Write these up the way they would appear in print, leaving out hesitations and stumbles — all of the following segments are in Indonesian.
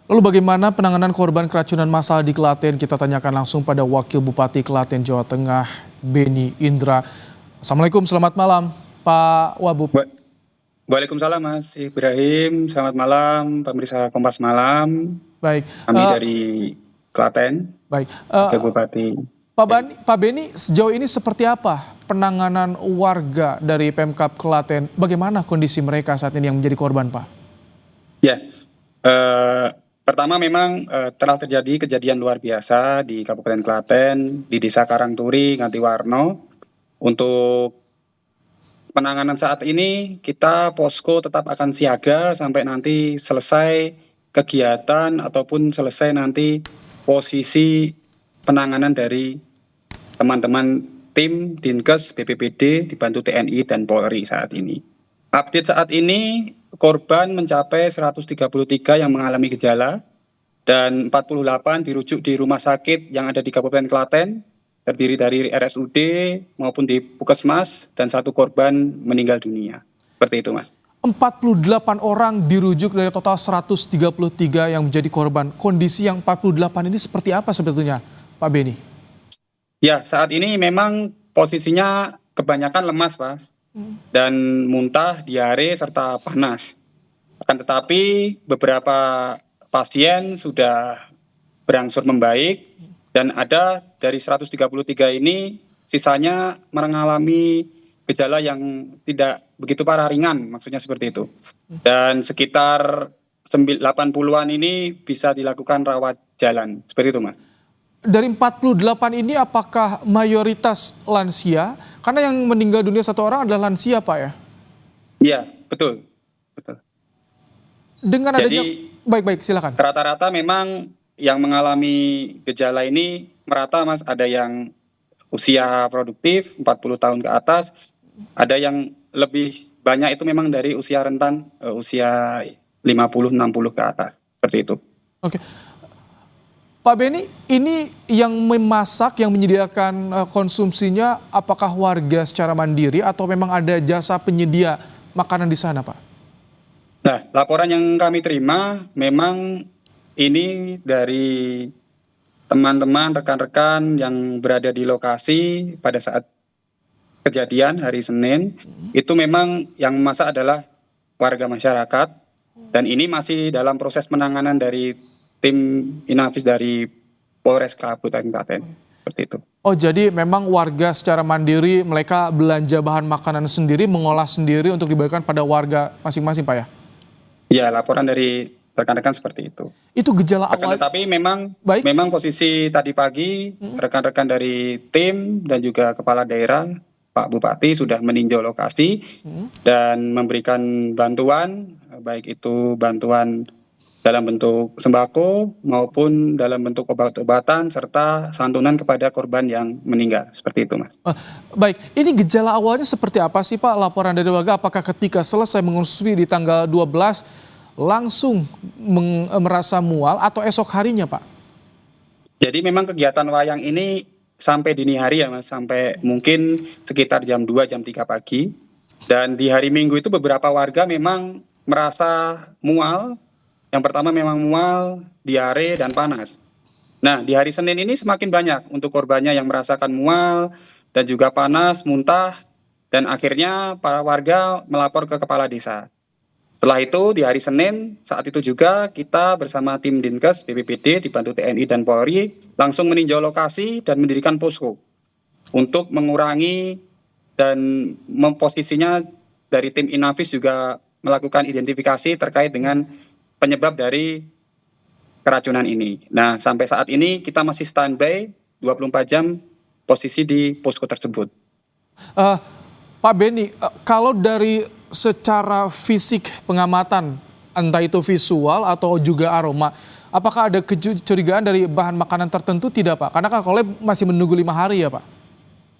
Lalu bagaimana penanganan korban keracunan massal di Klaten? Kita tanyakan langsung pada Wakil Bupati Klaten, Jawa Tengah, Beni Indra. Assalamualaikum, selamat malam Pak Wabub. Waalaikumsalam Mas Ibrahim, selamat malam pemirsa Kompas Malam. Baik, Kami dari Klaten, baik. Wakil Bupati. Pak Beni, sejauh ini seperti apa penanganan warga dari Pemkab Klaten? Bagaimana kondisi mereka saat ini yang menjadi korban, Pak? Ya, pertama memang telah terjadi kejadian luar biasa di Kabupaten Klaten, di Desa Karangturi, Ngatiwarno. Untuk penanganan saat ini, kita posko tetap akan siaga sampai nanti selesai kegiatan ataupun selesai nanti posisi penanganan dari teman-teman tim Dinkes BPBD dibantu TNI dan Polri saat ini. Update saat ini, korban mencapai 133 yang mengalami gejala dan 48 dirujuk di rumah sakit yang ada di Kabupaten Klaten, terdiri dari RSUD maupun di Puskesmas, dan 1 korban meninggal dunia. Seperti itu, Mas. 48 orang dirujuk dari total 133 yang menjadi korban. Kondisi yang 48 ini seperti apa sebetulnya, Pak Beni? Ya, saat ini memang posisinya kebanyakan lemas, Mas. Dan muntah, diare, serta panas. Akan tetapi beberapa pasien sudah berangsur membaik, dan ada dari 133 ini sisanya mengalami gejala yang tidak begitu parah, ringan, maksudnya seperti itu. Dan sekitar 80-an ini bisa dilakukan rawat jalan, seperti itu, Mas. Dari 48 ini apakah mayoritas lansia? Karena yang meninggal dunia 1 orang adalah lansia, Pak, ya? Iya, betul. Dengan adanya, Jadi, baik, silakan. Rata-rata memang yang mengalami gejala ini merata, Mas. Ada yang usia produktif 40 tahun ke atas, ada yang lebih banyak itu memang dari usia rentan, usia 50-60 ke atas, seperti itu. Oke. Pak Beni, ini yang memasak, yang menyediakan konsumsinya, apakah warga secara mandiri atau memang ada jasa penyedia makanan di sana, Pak? Nah, laporan yang kami terima memang ini dari teman-teman, rekan-rekan yang berada di lokasi pada saat kejadian hari Senin. Itu memang yang memasak adalah warga masyarakat, dan ini masih dalam proses penanganan dari tim Inafis dari Polres Kabupaten Klaten, seperti itu. Oh, jadi memang warga secara mandiri, mereka belanja bahan makanan sendiri, mengolah sendiri untuk dibagikan pada warga masing-masing, Pak, ya? Ya, laporan dari rekan-rekan seperti itu. Itu gejala awal. Tetapi memang posisi tadi pagi rekan-rekan dari tim dan juga kepala daerah, Pak Bupati sudah meninjau lokasi dan memberikan bantuan, baik itu bantuan dalam bentuk sembako maupun dalam bentuk obat-obatan serta santunan kepada korban yang meninggal, seperti itu, Mas. Baik, ini gejala awalnya seperti apa sih, Pak? Laporan dari warga, apakah ketika selesai mengonsumsi di tanggal 12 langsung merasa mual atau esok harinya, Pak? Jadi memang kegiatan wayang ini sampai dini hari ya, Mas, sampai mungkin sekitar jam 2, jam 3 pagi. Dan di hari Minggu itu beberapa warga memang merasa mual. Yang pertama memang mual, diare, dan panas. Nah, di hari Senin ini semakin banyak untuk korbannya yang merasakan mual dan juga panas, muntah, dan akhirnya para warga melapor ke kepala desa. Setelah itu di hari Senin, saat itu juga kita bersama tim Dinkes BPBD dibantu TNI dan Polri langsung meninjau lokasi dan mendirikan posko untuk mengurangi dan memposisinya dari tim Inafis juga melakukan identifikasi terkait dengan penyebab dari keracunan ini. Nah, sampai saat ini kita masih standby 24 jam posisi di posko tersebut. Pak Beni, kalau dari secara fisik pengamatan, entah itu visual atau juga aroma, apakah ada kecurigaan dari bahan makanan tertentu tidak, Pak? Karena kan kalau masih menunggu 5 hari ya, Pak?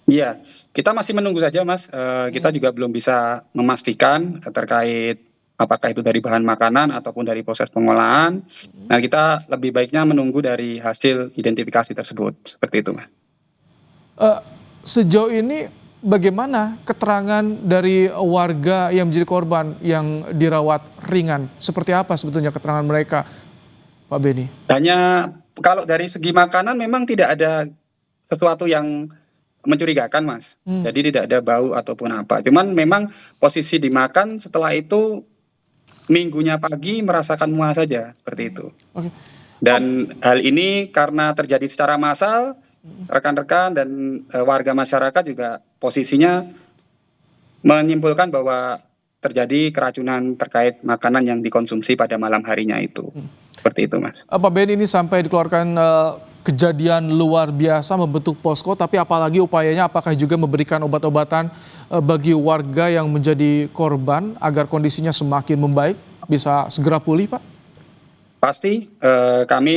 Iya, kita masih menunggu saja, Mas. Kita juga belum bisa memastikan terkait apakah itu dari bahan makanan ataupun dari proses pengolahan. Nah, kita lebih baiknya menunggu dari hasil identifikasi tersebut. Seperti itu, Mas. Sejauh ini bagaimana keterangan dari warga yang menjadi korban yang dirawat ringan? Seperti apa sebetulnya keterangan mereka? Pak Beni? Hanya kalau dari segi makanan memang tidak ada sesuatu yang mencurigakan, Mas. Jadi tidak ada bau ataupun apa. Cuman memang posisi dimakan, setelah itu minggunya pagi merasakan mual saja, seperti itu. Oke. Dan hal ini karena terjadi secara massal, rekan-rekan dan warga masyarakat juga posisinya menyimpulkan bahwa terjadi keracunan terkait makanan yang dikonsumsi pada malam harinya itu. Seperti itu, Mas. Pak Beni, ini sampai dikeluarkan kejadian luar biasa membentuk posko, tapi apalagi upayanya apakah juga memberikan obat-obatan bagi warga yang menjadi korban agar kondisinya semakin membaik, bisa segera pulih, Pak? Pasti kami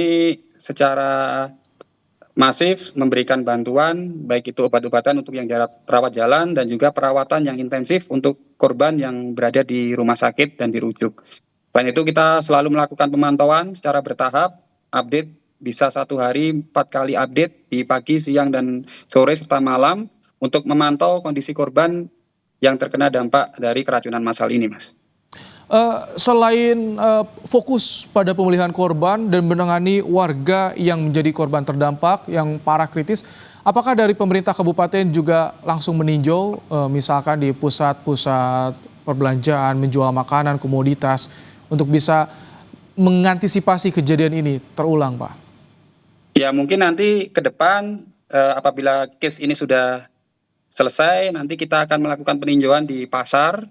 secara masif memberikan bantuan, baik itu obat-obatan untuk yang rawat jalan dan juga perawatan yang intensif untuk korban yang berada di rumah sakit dan dirujuk. Selain itu kita selalu melakukan pemantauan secara bertahap, update bisa 1 hari 4 kali update di pagi, siang, dan sore serta malam untuk memantau kondisi korban yang terkena dampak dari keracunan massal ini, Mas. Selain fokus pada pemulihan korban dan menangani warga yang menjadi korban terdampak yang parah kritis, apakah dari pemerintah kabupaten juga langsung meninjau misalkan di pusat-pusat perbelanjaan, menjual makanan, komoditas untuk bisa mengantisipasi kejadian ini terulang, Pak? Ya mungkin nanti ke depan apabila case ini sudah selesai, nanti kita akan melakukan peninjauan di pasar,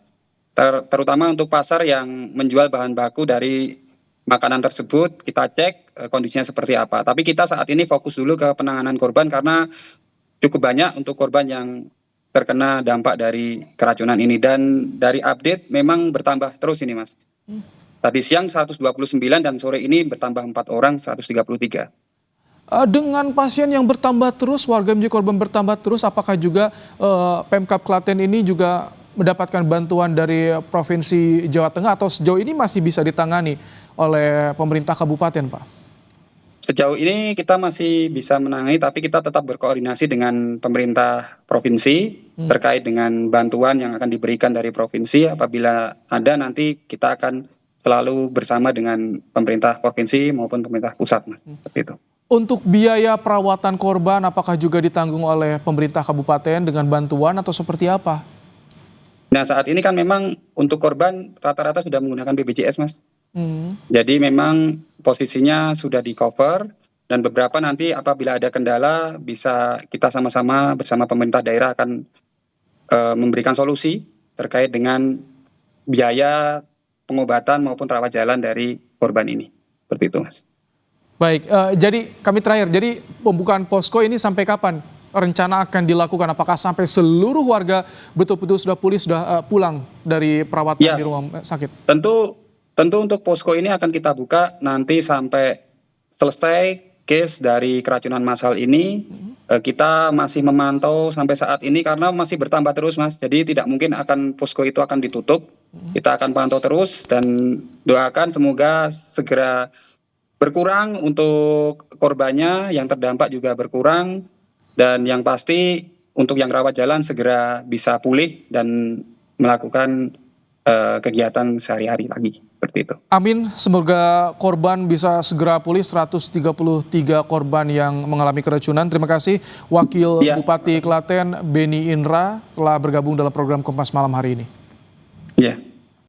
terutama untuk pasar yang menjual bahan baku dari makanan tersebut, kita cek kondisinya seperti apa. Tapi kita saat ini fokus dulu ke penanganan korban karena cukup banyak untuk korban yang terkena dampak dari keracunan ini. Dan dari update memang bertambah terus ini, Mas. Tadi siang 129 dan sore ini bertambah 4 orang, 133. Dengan pasien yang bertambah terus, warga menjadi korban bertambah terus, apakah juga Pemkab Klaten ini juga mendapatkan bantuan dari Provinsi Jawa Tengah atau sejauh ini masih bisa ditangani oleh pemerintah kabupaten, Pak? Sejauh ini kita masih bisa menangani, tapi kita tetap berkoordinasi dengan pemerintah provinsi terkait dengan bantuan yang akan diberikan dari provinsi. Apabila ada, nanti kita akan selalu bersama dengan pemerintah provinsi maupun pemerintah pusat, Mas. Seperti itu. Untuk biaya perawatan korban, apakah juga ditanggung oleh pemerintah kabupaten dengan bantuan atau seperti apa? Nah saat ini kan memang untuk korban rata-rata sudah menggunakan BPJS, Mas. Jadi memang posisinya sudah di cover dan beberapa nanti apabila ada kendala bisa kita sama-sama bersama pemerintah daerah akan memberikan solusi terkait dengan biaya pengobatan maupun rawat jalan dari korban ini. Seperti itu, Mas. Baik, jadi kami terakhir, jadi pembukaan posko ini sampai kapan rencana akan dilakukan? Apakah sampai seluruh warga betul-betul sudah pulih, sudah pulang dari perawatan di rumah sakit? Tentu untuk posko ini akan kita buka nanti sampai selesai case dari keracunan massal ini. Kita masih memantau sampai saat ini karena masih bertambah terus, Mas. Jadi tidak mungkin posko itu akan ditutup. Kita akan pantau terus dan doakan semoga segera berkurang untuk korbannya, yang terdampak juga berkurang. Dan yang pasti untuk yang rawat jalan segera bisa pulih dan melakukan kegiatan sehari-hari lagi, seperti itu. Amin, semoga korban bisa segera pulih, 133 korban yang mengalami keracunan. Terima kasih Wakil Bupati Klaten Beni Indra telah bergabung dalam program Kompas Malam hari ini. Ya.